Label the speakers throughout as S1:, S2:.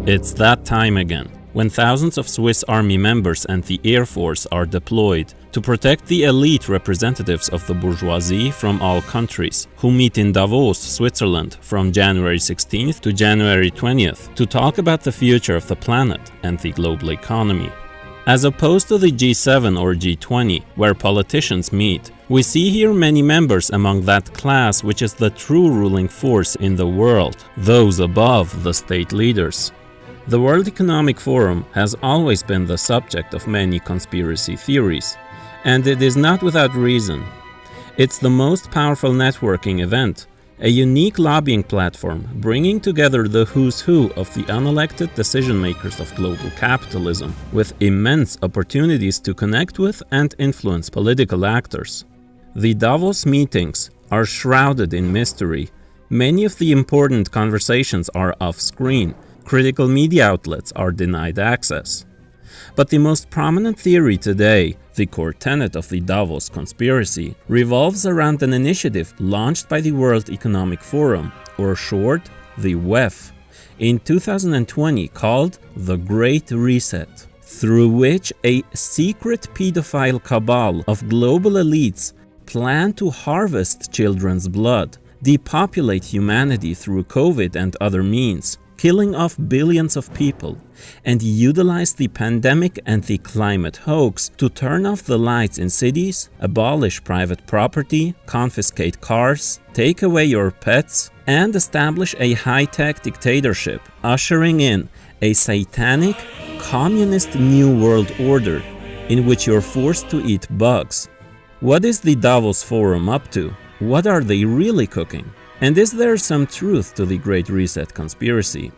S1: It's that time again, when thousands of Swiss Army members and the Air Force are deployed to protect the elite representatives of the bourgeoisie from all countries, who meet in Davos, Switzerland from January 16th to January 20th to talk about the future of the planet and the global economy. As opposed to the G7 or G20, where politicians meet, we see here many members among that class which is the true ruling force in the world, those above the state leaders. The World Economic Forum has always been the subject of many conspiracy theories, and it is not without reason. It's the most powerful networking event, a unique lobbying platform bringing together the who's who of the unelected decision-makers of global capitalism, with immense opportunities to connect with and influence political actors. The Davos meetings are shrouded in mystery. Many of the important conversations are off-screen. Critical media outlets are denied access. But the most prominent theory today, the core tenet of the Davos conspiracy, revolves around an initiative launched by the World Economic Forum, or short, the WEF, in 2020 called the Great Reset, through which a secret pedophile cabal of global elites plan to harvest children's blood, depopulate humanity through COVID and other means, killing off billions of people, and utilize the pandemic and the climate hoax to turn off the lights in cities, abolish private property, confiscate cars, take away your pets, and establish a high-tech dictatorship, ushering in a satanic, communist new world order in which you're forced to eat bugs. What is the Davos Forum up to? What are they really cooking? And is there some truth to the Great Reset conspiracy?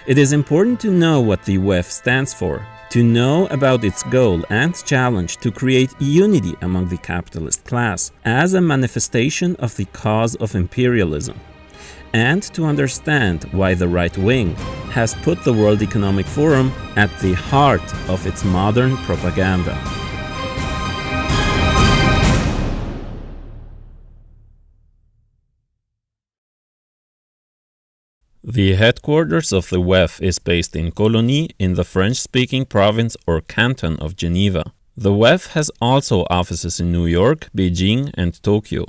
S1: It is important to know what the WEF stands for, to know about its goal and challenge to create unity among the capitalist class as a manifestation of the cause of imperialism, and to understand why the right wing has put the World Economic Forum at the heart of its modern propaganda. The headquarters of the WEF is based in Cologny in the French-speaking province or canton of Geneva. The WEF has also offices in New York, Beijing, and Tokyo.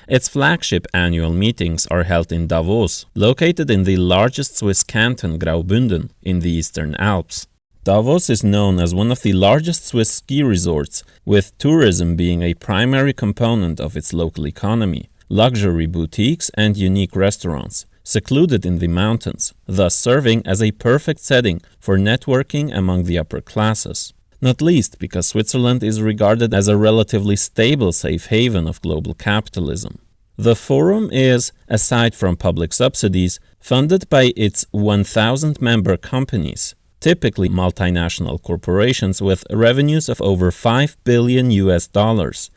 S1: Its flagship annual meetings are held in Davos, located in the largest Swiss canton Graubünden in the Eastern Alps. Davos is known as one of the largest Swiss ski resorts, with tourism being a primary component of its local economy, luxury boutiques and unique restaurants, secluded in the mountains, thus serving as a perfect setting for networking among the upper classes. Not least because Switzerland is regarded as a relatively stable safe haven of global capitalism. The forum is, aside from public subsidies, funded by its 1,000 member companies, typically multinational corporations with revenues of over $5 billion,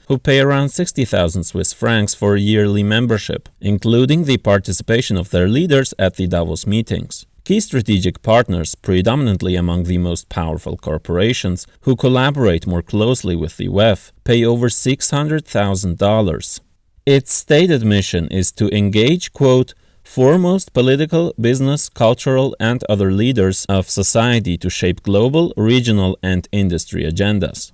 S1: who pay around 60,000 Swiss francs for yearly membership, including the participation of their leaders at the Davos meetings. Key strategic partners, predominantly among the most powerful corporations, who collaborate more closely with the WEF, pay over $600,000. Its stated mission is to engage, quote, foremost political, business, cultural, and other leaders of society to shape global, regional, and industry agendas.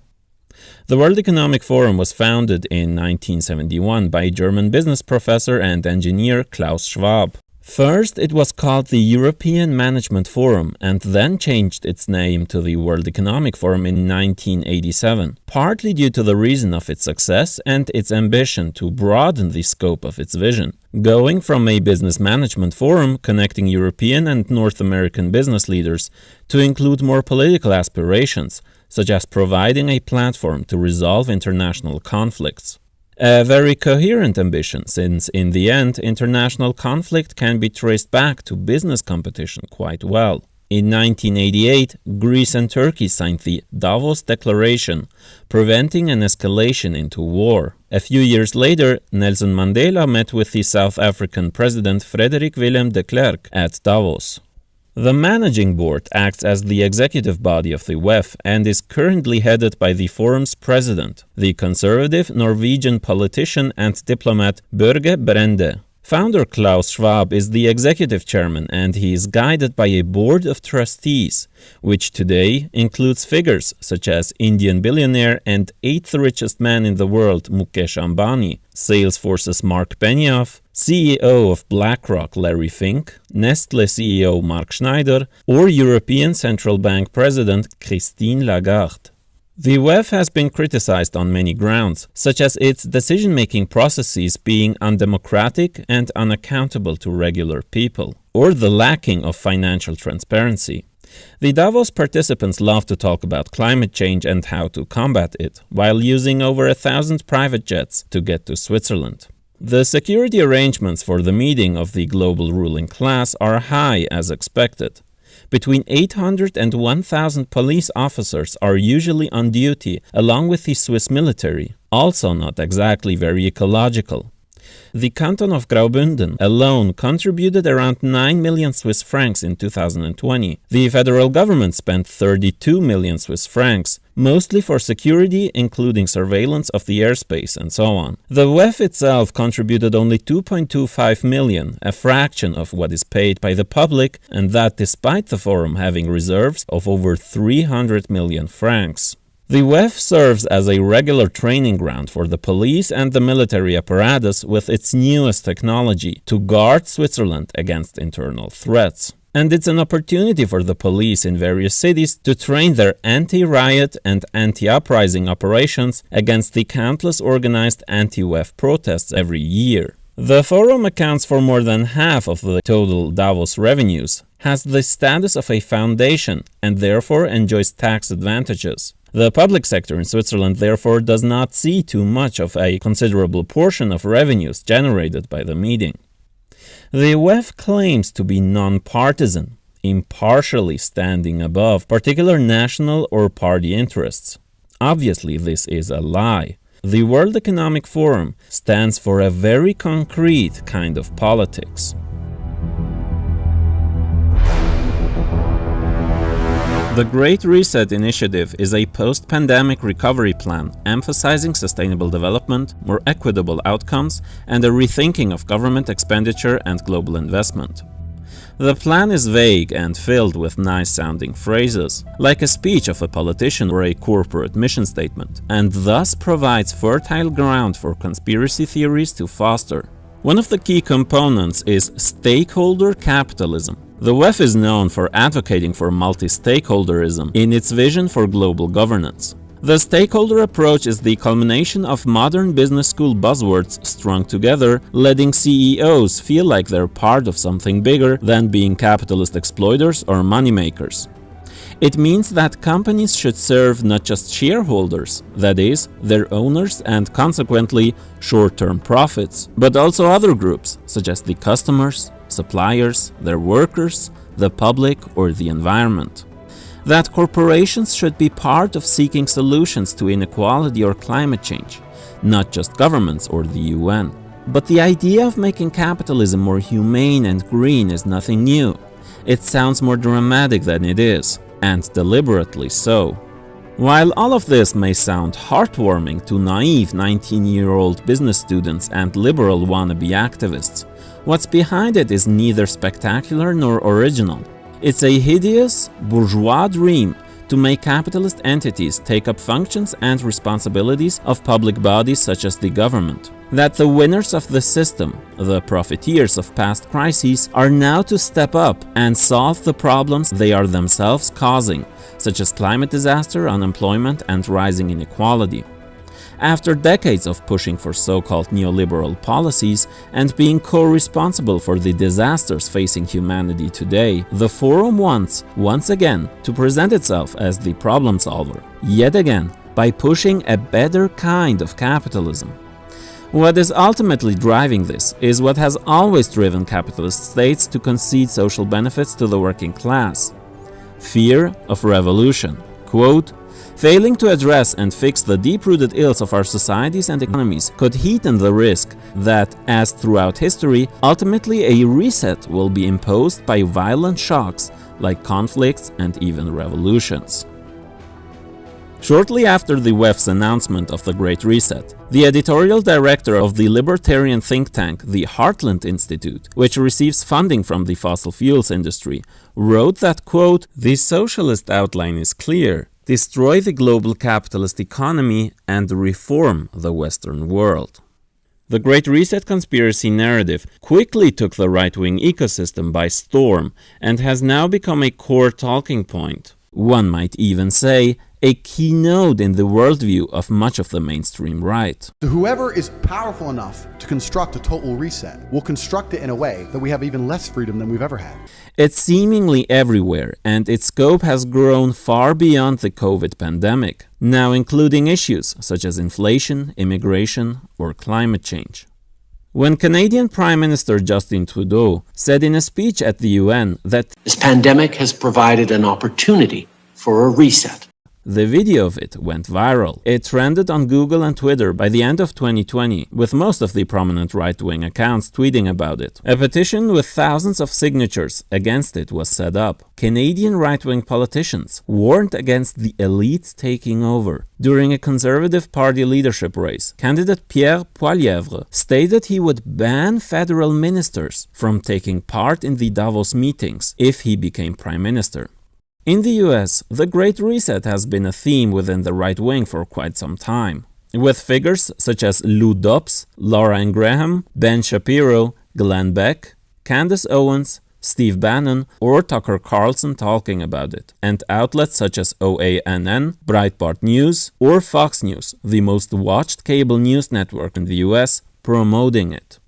S1: The World Economic Forum was founded in 1971 by German business professor and engineer Klaus Schwab. First, it was called the European Management Forum and then changed its name to the World Economic Forum in 1987, partly due to the reason of its success and its ambition to broaden the scope of its vision, going from a business management forum connecting European and North American business leaders to include more political aspirations, such as providing a platform to resolve international conflicts. A very coherent ambition, since in the end, international conflict can be traced back to business competition quite well. In 1988, Greece and Turkey signed the Davos Declaration, preventing an escalation into war. A few years later, Nelson Mandela met with the South African President Frederick Willem de Klerk at Davos. The managing board acts as the executive body of the WEF and is currently headed by the forum's president, the conservative Norwegian politician and diplomat Børge Brende. Founder Klaus Schwab is the executive chairman, and he is guided by a board of trustees, which today includes figures such as Indian billionaire and 8th richest man in the world Mukesh Ambani, Salesforce's Mark Benioff, CEO of BlackRock Larry Fink, Nestle CEO Mark Schneider, or European Central Bank President Christine Lagarde. The WEF has been criticized on many grounds, such as its decision-making processes being undemocratic and unaccountable to regular people, or the lacking of financial transparency. The Davos participants love to talk about climate change and how to combat it, while using over 1,000 private jets to get to Switzerland. The security arrangements for the meeting of the global ruling class are high as expected. Between 800 and 1,000 police officers are usually on duty, along with the Swiss military, also not exactly very ecological. The canton of Graubünden alone contributed around 9 million Swiss francs in 2020. The federal government spent 32 million Swiss francs, mostly for security, including surveillance of the airspace and so on. The WEF itself contributed only 2.25 million, a fraction of what is paid by the public, and that despite the forum having reserves of over 300 million francs. The WEF serves as a regular training ground for the police and the military apparatus with its newest technology to guard Switzerland against internal threats. And it's an opportunity for the police in various cities to train their anti-riot and anti-uprising operations against the countless organized anti-WEF protests every year. The forum accounts for more than half of the total Davos revenues, has the status of a foundation, and therefore enjoys tax advantages. The public sector in Switzerland therefore does not see too much of a considerable portion of revenues generated by the meeting. The WEF claims to be non-partisan, impartially standing above particular national or party interests. Obviously, this is a lie. The World Economic Forum stands for a very concrete kind of politics. The Great Reset Initiative is a post-pandemic recovery plan emphasizing sustainable development, more equitable outcomes, and a rethinking of government expenditure and global investment. The plan is vague and filled with nice-sounding phrases, like a speech of a politician or a corporate mission statement, and thus provides fertile ground for conspiracy theories to foster. One of the key components is stakeholder capitalism. The WEF is known for advocating for multi-stakeholderism in its vision for global governance. The stakeholder approach is the culmination of modern business school buzzwords strung together, letting CEOs feel like they're part of something bigger than being capitalist exploiters or moneymakers. It means that companies should serve not just shareholders, that is, their owners and consequently short-term profits, but also other groups such as the customers, suppliers, their workers, the public, or the environment. That corporations should be part of seeking solutions to inequality or climate change, not just governments or the UN. But the idea of making capitalism more humane and green is nothing new. It sounds more dramatic than it is, and deliberately so. While all of this may sound heartwarming to naive 19-year-old business students and liberal wannabe activists, what's behind it is neither spectacular nor original. It's a hideous, bourgeois dream to make capitalist entities take up functions and responsibilities of public bodies such as the government. That the winners of the system, the profiteers of past crises, are now to step up and solve the problems they are themselves causing, such as climate disaster, unemployment, and rising inequality. After decades of pushing for so-called neoliberal policies and being co-responsible for the disasters facing humanity today, the forum wants, once again, to present itself as the problem solver, yet again, by pushing a better kind of capitalism. What is ultimately driving this is what has always driven capitalist states to concede social benefits to the working class: fear of revolution. Quote, "Failing to address and fix the deep-rooted ills of our societies and economies could heighten the risk that, as throughout history, ultimately a reset will be imposed by violent shocks like conflicts and even revolutions." Shortly after the WEF's announcement of the Great Reset, the editorial director of the libertarian think tank, the Heartland Institute, which receives funding from the fossil fuels industry, wrote that, quote, "The socialist outline is clear: destroy the global capitalist economy and reform the Western world." The Great Reset conspiracy narrative quickly took the right-wing ecosystem by storm and has now become a core talking point. One might even say a keynote in the worldview of much of the mainstream right.
S2: So whoever is powerful enough to construct a total reset will construct it in a way that we have even less freedom than we've ever had.
S1: It's seemingly everywhere, and its scope has grown far beyond the COVID pandemic, now including issues such as inflation, immigration, or climate change. When Canadian Prime Minister Justin Trudeau said in a speech at the UN that
S3: this pandemic has provided an opportunity for a reset,
S1: the video of it went viral. It trended on Google and Twitter by the end of 2020, with most of the prominent right-wing accounts tweeting about it. A petition with thousands of signatures against it was set up. Canadian right-wing politicians warned against the elites taking over. During a Conservative Party leadership race, candidate Pierre Poilievre stated he would ban federal ministers from taking part in the Davos meetings if he became Prime Minister. In the US, the Great Reset has been a theme within the right wing for quite some time, with figures such as Lou Dobbs, Laura Ingraham, Ben Shapiro, Glenn Beck, Candace Owens, Steve Bannon, or Tucker Carlson talking about it, and outlets such as OANN, Breitbart News, or Fox News, the most watched cable news network in the US, promoting it.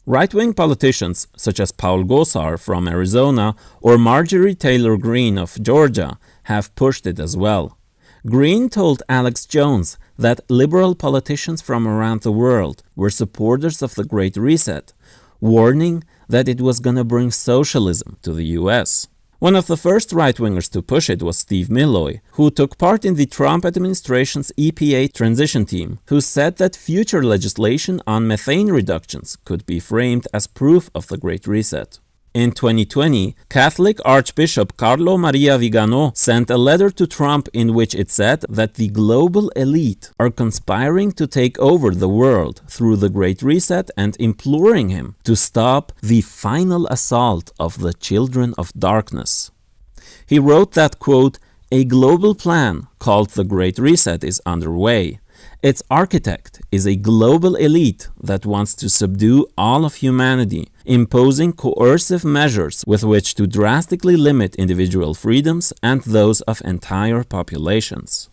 S1: Right-wing politicians such as Paul Gosar from Arizona or Marjorie Taylor Greene of Georgia have pushed it as well. Greene told Alex Jones that liberal politicians from around the world were supporters of the Great Reset, warning that it was gonna bring socialism to the US. One of the first right-wingers to push it was Steve Milloy, who took part in the Trump administration's EPA transition team, who said that future legislation on methane reductions could be framed as proof of the Great Reset. In 2020, Catholic Archbishop Carlo Maria Vigano sent a letter to Trump in which it said that the global elite are conspiring to take over the world through the Great Reset and imploring him to stop the final assault of the children of darkness. He wrote that, quote, "A global plan called the Great Reset is underway. Its architect is a global elite that wants to subdue all of humanity, imposing coercive measures with which to drastically limit individual freedoms and those of entire populations."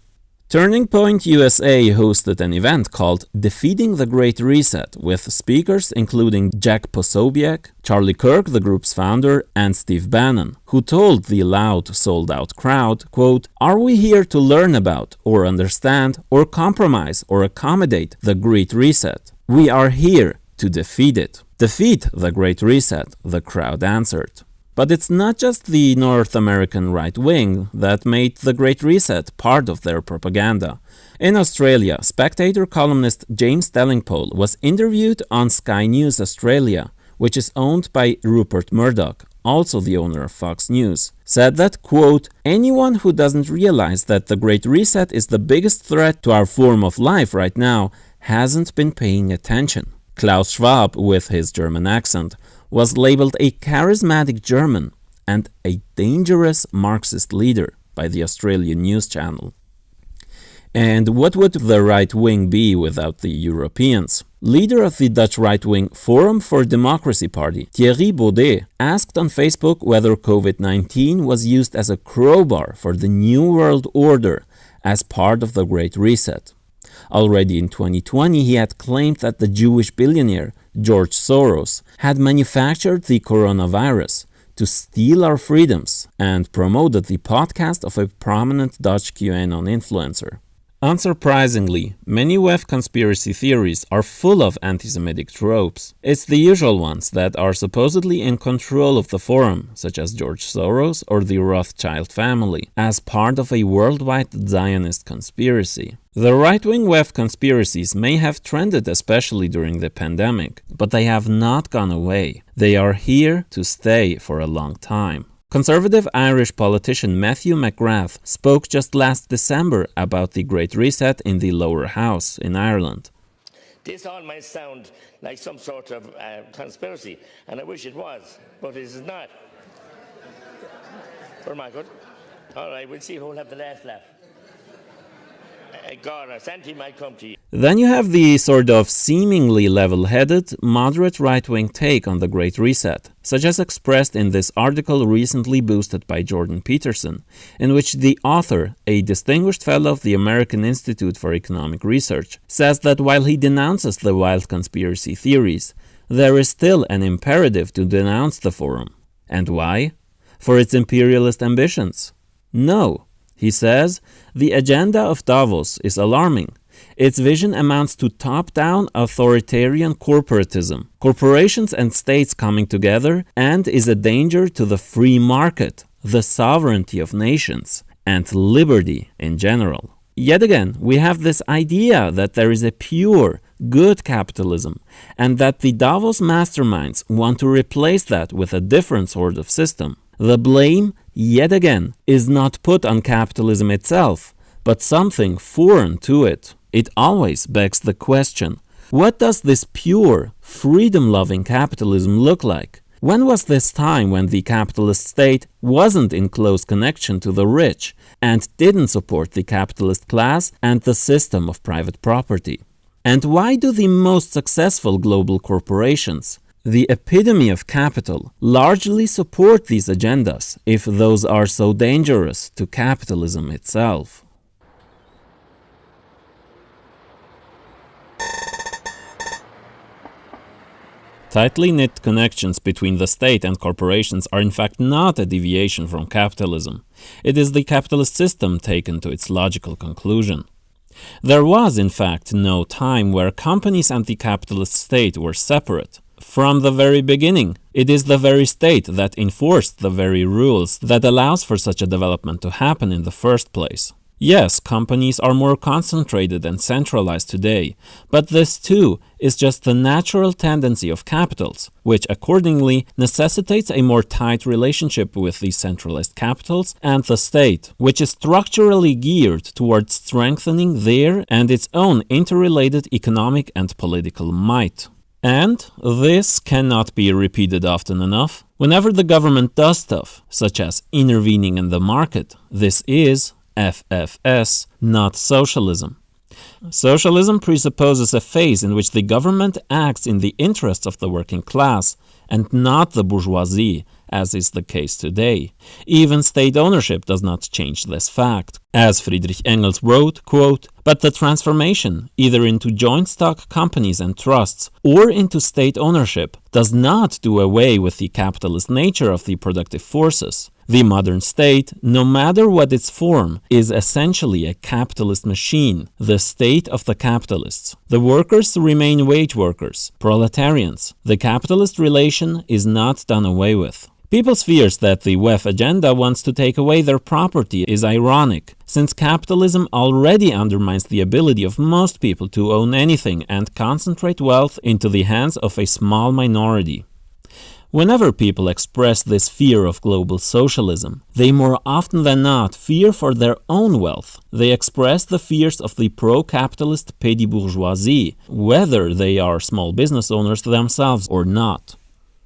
S1: Turning Point USA hosted an event called Defeating the Great Reset with speakers including Jack Posobiec, Charlie Kirk, the group's founder, and Steve Bannon, who told the loud, sold-out crowd, quote, "Are we here to learn about, or understand, or compromise, or accommodate the Great Reset? We are here to defeat it." "Defeat the Great Reset," the crowd answered. But it's not just the North American right wing that made the Great Reset part of their propaganda. In Australia, Spectator columnist James Delingpole was interviewed on Sky News Australia, which is owned by Rupert Murdoch, also the owner of Fox News, said that, quote, "Anyone who doesn't realize that the Great Reset is the biggest threat to our form of life right now hasn't been paying attention." Klaus Schwab, with his German accent, was labeled a charismatic German and a dangerous Marxist leader by the Australian news channel. And what would the right wing be without the Europeans? Leader of the Dutch right-wing Forum for Democracy Party, Thierry Baudet, asked on Facebook whether COVID-19 was used as a crowbar for the New World Order as part of the Great Reset. Already in 2020, he had claimed that the Jewish billionaire George Soros had manufactured the coronavirus to steal our freedoms and promoted the podcast of a prominent Dutch QAnon influencer. Unsurprisingly, many WEF conspiracy theories are full of anti-Semitic tropes. It's the usual ones that are supposedly in control of the forum, such as George Soros or the Rothschild family, as part of a worldwide Zionist conspiracy. The right-wing WEF conspiracies may have trended especially during the pandemic, but they have not gone away. They are here to stay for a long time. Conservative Irish politician Matthew McGrath spoke just last December about the Great Reset in the Lower House in Ireland.
S4: This all might sound like some sort of conspiracy, and I wish it was, but it is not. For my good. All right, we'll see who will have the last laugh. God, Santi might come to you.
S1: Then you have the sort of seemingly level-headed, moderate right-wing take on the Great Reset, such as expressed in this article recently boosted by Jordan Peterson, in which the author, a distinguished fellow of the American Institute for Economic Research, says that while he denounces the wild conspiracy theories, there is still an imperative to denounce the forum. And why? For its imperialist ambitions? No. He says, the agenda of Davos is alarming. Its vision amounts to top-down authoritarian corporatism, corporations and states coming together, and is a danger to the free market, the sovereignty of nations, and liberty in general. Yet again, we have this idea that there is a pure, good capitalism, and that the Davos masterminds want to replace that with a different sort of system. The blame, yet again, is not put on capitalism itself, but something foreign to it. It always begs the question, what does this pure, freedom-loving capitalism look like? When was this time when the capitalist state wasn't in close connection to the rich and didn't support the capitalist class and the system of private property? And why do the most successful global corporations, the epitome of capital, largely support these agendas if those are so dangerous to capitalism itself? Tightly knit connections between the state and corporations are in fact not a deviation from capitalism. It is the capitalist system taken to its logical conclusion. There was, in fact, no time where companies and the capitalist state were separate. From the very beginning, it is the very state that enforced the very rules that allows for such a development to happen in the first place. Yes, companies are more concentrated and centralized today, but this too is just the natural tendency of capitals, which accordingly necessitates a more tight relationship with the centralized capitals and the state, which is structurally geared towards strengthening their and its own interrelated economic and political might. And this cannot be repeated often enough. Whenever the government does stuff, such as intervening in the market, this is FFS, not socialism. Socialism presupposes a phase in which the government acts in the interests of the working class and not the bourgeoisie, as is the case today. Even state ownership does not change this fact. As Friedrich Engels wrote, quote, "But the transformation, either into joint stock companies and trusts or into state ownership, does not do away with the capitalist nature of the productive forces. The modern state, no matter what its form, is essentially a capitalist machine, the state of the capitalists. The workers remain wage workers, proletarians. The capitalist relation is not done away with." People's fears that the WEF agenda wants to take away their property is ironic, since capitalism already undermines the ability of most people to own anything and concentrate wealth into the hands of a small minority. Whenever people express this fear of global socialism, they more often than not fear for their own wealth. They express the fears of the pro-capitalist petty bourgeoisie, whether they are small business owners themselves or not.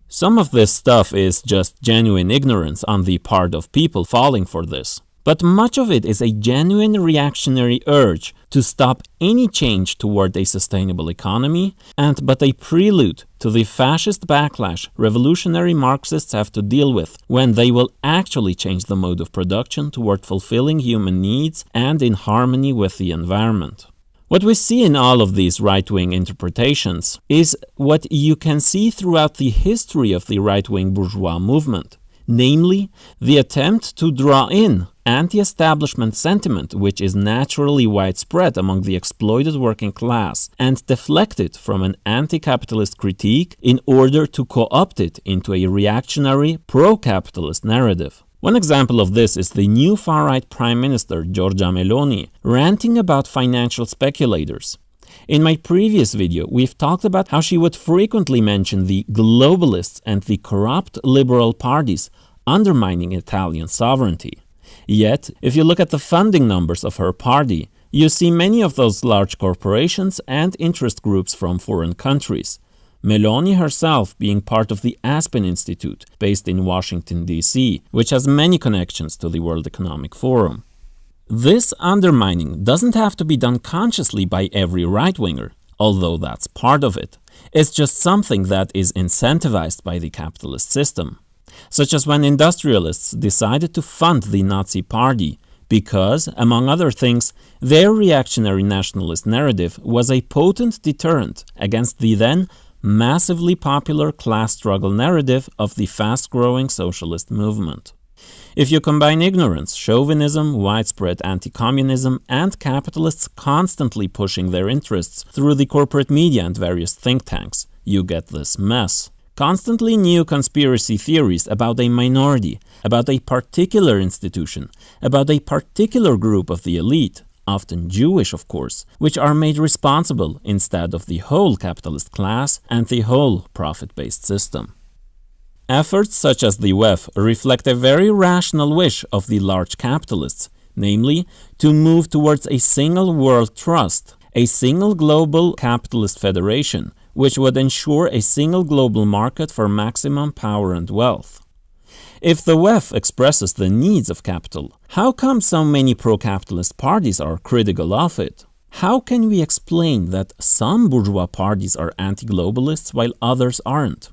S1: Some of this stuff is just genuine ignorance on the part of people falling for this. But much of it is a genuine reactionary urge to stop any change toward a sustainable economy, and but a prelude to the fascist backlash revolutionary Marxists have to deal with when they will actually change the mode of production toward fulfilling human needs and in harmony with the environment. What we see in all of these right-wing interpretations is what you can see throughout the history of the right-wing bourgeois movement, namely the attempt to draw in anti-establishment sentiment which is naturally widespread among the exploited working class and deflect it from an anti-capitalist critique in order to co-opt it into a reactionary pro-capitalist narrative. One example of this is the new far-right Prime Minister Giorgia Meloni ranting about financial speculators. In my previous video, we've talked about how she would frequently mention the globalists and the corrupt liberal parties undermining Italian sovereignty. Yet, if you look at the funding numbers of her party, you see many of those large corporations and interest groups from foreign countries. Meloni herself being part of the Aspen Institute, based in Washington, D.C., which has many connections to the World Economic Forum. This undermining doesn't have to be done consciously by every right-winger, although that's part of it. It's just something that is incentivized by the capitalist system. Such as when industrialists decided to fund the Nazi Party because, among other things, their reactionary nationalist narrative was a potent deterrent against the then massively popular class struggle narrative of the fast-growing socialist movement. If you combine ignorance, chauvinism, widespread anti-communism, and capitalists constantly pushing their interests through the corporate media and various think tanks, you get this mess. Constantly new conspiracy theories about a minority, about a particular institution, about a particular group of the elite, often Jewish of course, which are made responsible instead of the whole capitalist class and the whole profit-based system. Efforts such as the WEF reflect a very rational wish of the large capitalists, namely, to move towards a single world trust, a single global capitalist federation, which would ensure a single global market for maximum power and wealth. If the WEF expresses the needs of capital, how come so many pro-capitalist parties are critical of it? How can we explain that some bourgeois parties are anti-globalists while others aren't?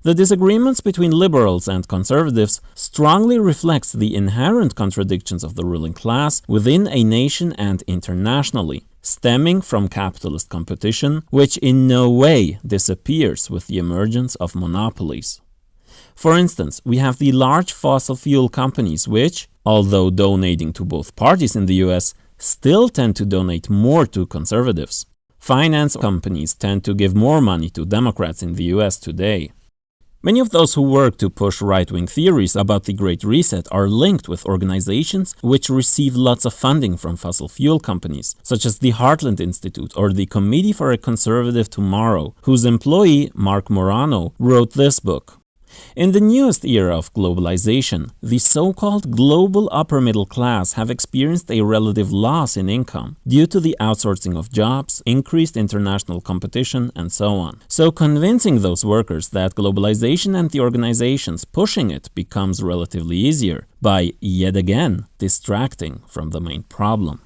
S1: The disagreements between liberals and conservatives strongly reflects the inherent contradictions of the ruling class within a nation and internationally, stemming from capitalist competition, which in no way disappears with the emergence of monopolies. For instance, we have the large fossil fuel companies which, although donating to both parties in the US, still tend to donate more to conservatives. Finance companies tend to give more money to Democrats in the US today. Many of those who work to push right-wing theories about the Great Reset are linked with organizations which receive lots of funding from fossil fuel companies, such as the Heartland Institute or the Committee for a Conservative Tomorrow, whose employee, Mark Morano, wrote this book. In the newest era of globalization, the so-called global upper middle class have experienced a relative loss in income due to the outsourcing of jobs, increased international competition, and so on. So convincing those workers that globalization and the organizations pushing it becomes relatively easier by, yet again, distracting from the main problem.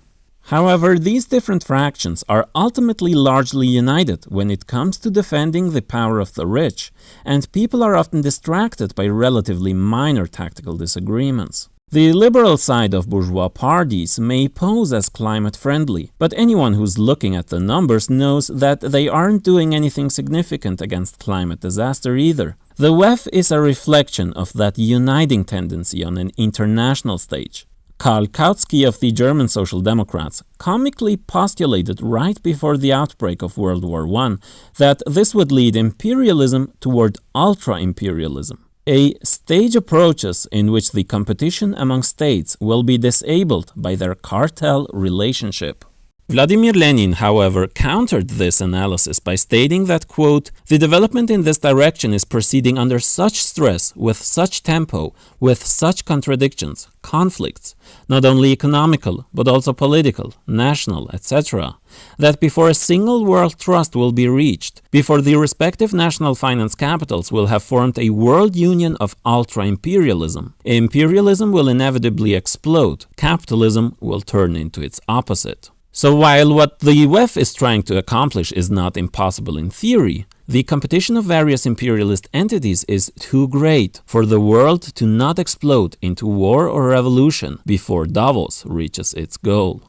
S1: However, these different fractions are ultimately largely united when it comes to defending the power of the rich, and people are often distracted by relatively minor tactical disagreements. The liberal side of bourgeois parties may pose as climate-friendly, but anyone who's looking at the numbers knows that they aren't doing anything significant against climate disaster either. The WEF is a reflection of that uniting tendency on an international stage. Karl Kautsky of the German Social Democrats comically postulated right before the outbreak of World War I that this would lead imperialism toward ultra-imperialism. A stage approaches in which the competition among states will be disabled by their cartel relationship. Vladimir Lenin, however, countered this analysis by stating that, quote, "The development in this direction is proceeding under such stress, with such tempo, with such contradictions, conflicts, not only economical, but also political, national, etc., that before a single world trust will be reached, before the respective national finance capitals will have formed a world union of ultra-imperialism, imperialism will inevitably explode, capitalism will turn into its opposite." So while what the WEF is trying to accomplish is not impossible in theory, the competition of various imperialist entities is too great for the world to not explode into war or revolution before Davos reaches its goal.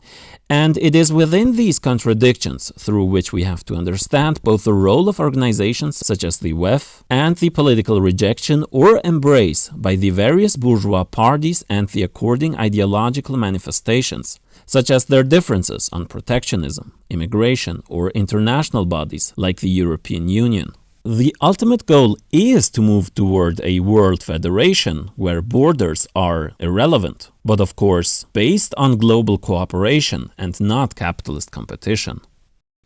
S1: And it is within these contradictions through which we have to understand both the role of organizations such as the WEF and the political rejection or embrace by the various bourgeois parties and the according ideological manifestations, such as their differences on protectionism, immigration, or international bodies like the European Union. The ultimate goal is to move toward a world federation where borders are irrelevant, but of course based on global cooperation and not capitalist competition.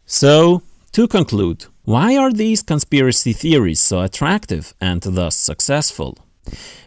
S1: So, to conclude, why are these conspiracy theories so attractive and thus successful?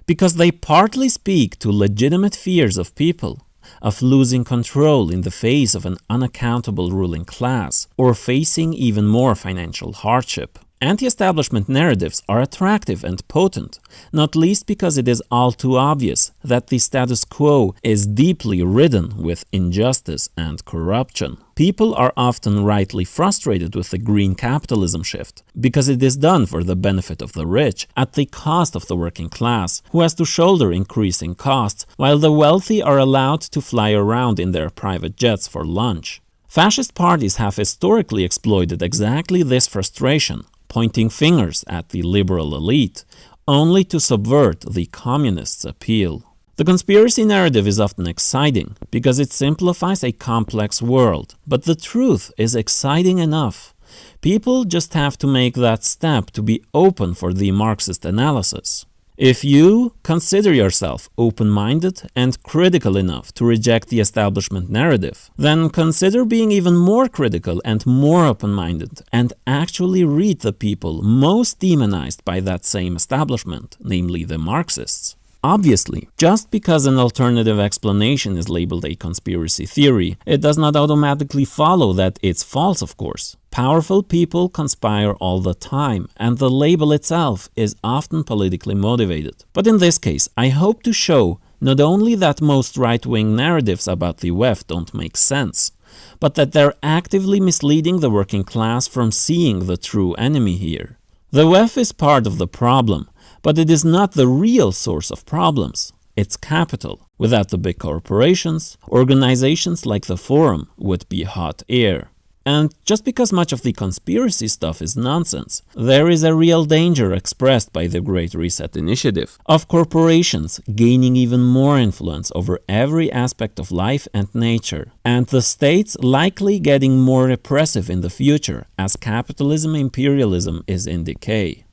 S1: Because they partly speak to legitimate fears of people, of losing control in the face of an unaccountable ruling class, or facing even more financial hardship. Anti-establishment narratives are attractive and potent, not least because it is all too obvious that the status quo is deeply ridden with injustice and corruption. People are often rightly frustrated with the green capitalism shift, because it is done for the benefit of the rich at the cost of the working class, who has to shoulder increasing costs, while the wealthy are allowed to fly around in their private jets for lunch. Fascist parties have historically exploited exactly this frustration, pointing fingers at the liberal elite, only to subvert the communists' appeal. The conspiracy narrative is often exciting because it simplifies a complex world, but the truth is exciting enough. People just have to make that step to be open for the Marxist analysis. If you consider yourself open-minded and critical enough to reject the establishment narrative, then consider being even more critical and more open-minded and actually read the people most demonized by that same establishment, namely the Marxists. Obviously, just because an alternative explanation is labeled a conspiracy theory, it does not automatically follow that it's false, of course. Powerful people conspire all the time, and the label itself is often politically motivated. But in this case, I hope to show not only that most right-wing narratives about the WEF don't make sense, but that they're actively misleading the working class from seeing the true enemy here. The WEF is part of the problem, but it is not the real source of problems. It's capital. Without the big corporations, organizations like the Forum would be hot air. And just because much of the conspiracy stuff is nonsense, there is a real danger expressed by the Great Reset Initiative of corporations gaining even more influence over every aspect of life and nature, and the states likely getting more repressive in the future as capitalism imperialism is in decay.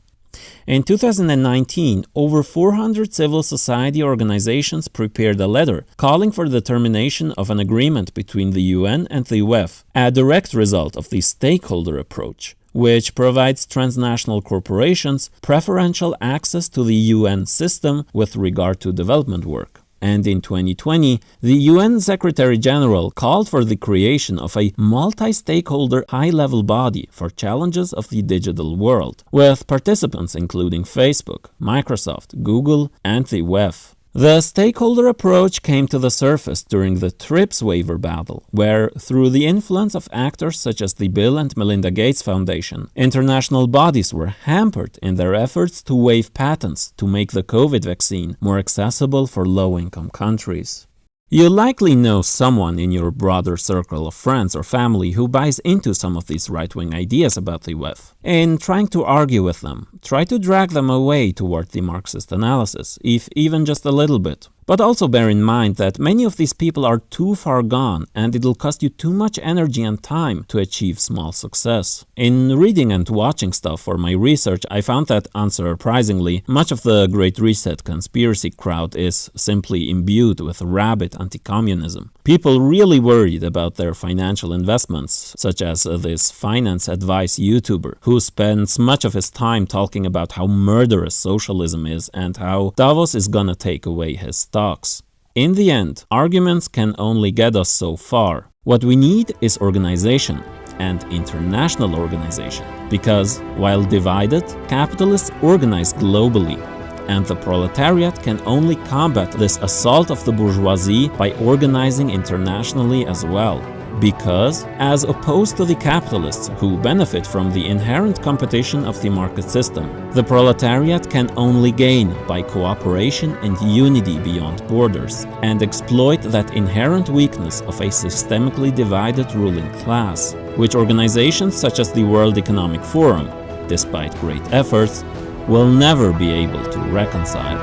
S1: In 2019, over 400 civil society organizations prepared a letter calling for the termination of an agreement between the UN and the WEF, a direct result of the stakeholder approach, which provides transnational corporations preferential access to the UN system with regard to development work. And in 2020, the UN Secretary-General called for the creation of a multi-stakeholder high-level body for challenges of the digital world, with participants including Facebook, Microsoft, Google, and the WEF. The stakeholder approach came to the surface during the TRIPS waiver battle, where, through the influence of actors such as the Bill and Melinda Gates Foundation, international bodies were hampered in their efforts to waive patents to make the COVID vaccine more accessible for low-income countries. You likely know someone in your broader circle of friends or family who buys into some of these right-wing ideas about the WEF. In trying to argue with them, try to drag them away toward the Marxist analysis, if even just a little bit. But also bear in mind that many of these people are too far gone and it'll cost you too much energy and time to achieve small success. In reading and watching stuff for my research, I found that, unsurprisingly, much of the Great Reset conspiracy crowd is simply imbued with rabid anti-communism. People really worried about their financial investments, such as this finance advice YouTuber, who spends much of his time talking about how murderous socialism is and how Davos is gonna take away his stocks. In the end, arguments can only get us so far. What we need is organization, and international organization, because, while divided, capitalists organize globally, and the proletariat can only combat this assault of the bourgeoisie by organizing internationally as well. Because, as opposed to the capitalists who benefit from the inherent competition of the market system, the proletariat can only gain by cooperation and unity beyond borders, and exploit that inherent weakness of a systemically divided ruling class, which organizations such as the World Economic Forum, despite great efforts, will never be able to reconcile.